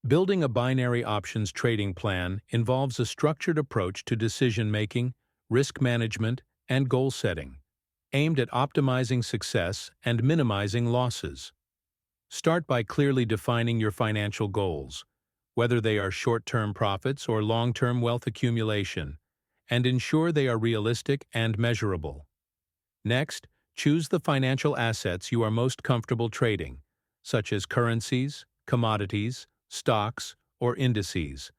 Building a binary options trading plan involves a structured approach to decision-making, risk management, and goal setting, aimed at optimizing success and minimizing losses. Start by clearly defining your financial goals, whether they are short-term profits or long-term wealth accumulation, and ensure they are realistic and measurable. Next, choose the financial assets you are most comfortable trading, such as currencies, commodities, stocks, or indices,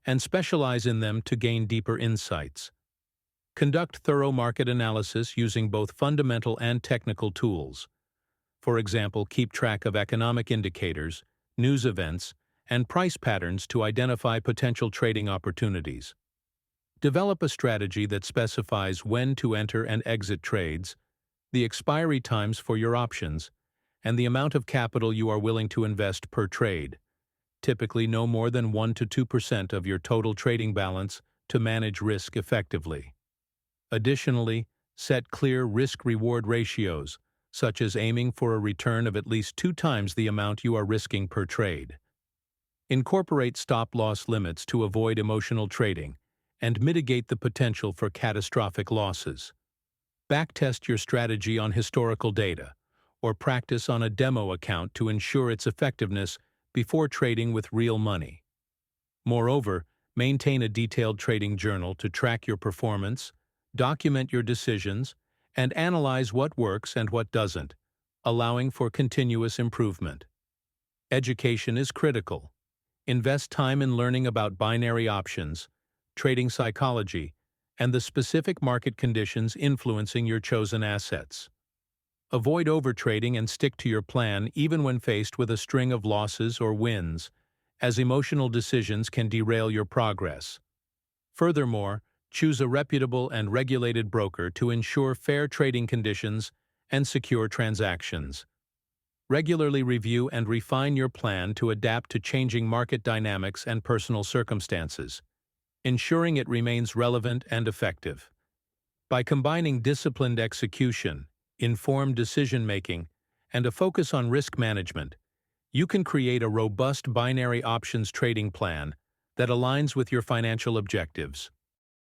and specialize in them to gain deeper insights. Conduct thorough market analysis using both fundamental and technical tools. For example, keep track of economic indicators, news events, and price patterns to identify potential trading opportunities. Develop a strategy that specifies when to enter and exit trades, the expiry times for your options, and the amount of capital you are willing to invest per trade, typically no more than 1 to 2% of your total trading balance, to manage risk effectively. Additionally, set clear risk-reward ratios, such as aiming for a return of at least 2 times the amount you are risking per trade. Incorporate stop-loss limits to avoid emotional trading and mitigate the potential for catastrophic losses. Backtest your strategy on historical data, or practice on a demo account to ensure its effectiveness before trading with real money. Moreover, maintain a detailed trading journal to track your performance, document your decisions, and analyze what works and what doesn't, allowing for continuous improvement. Education is critical. Invest time in learning about binary options, trading psychology, and the specific market conditions influencing your chosen assets. Avoid overtrading and stick to your plan even when faced with a string of losses or wins, as emotional decisions can derail your progress. Furthermore, choose a reputable and regulated broker to ensure fair trading conditions and secure transactions. Regularly review and refine your plan to adapt to changing market dynamics and personal circumstances, ensuring it remains relevant and effective. By combining disciplined execution, informed decision-making, and a focus on risk management, you can create a robust binary options trading plan that aligns with your financial objectives.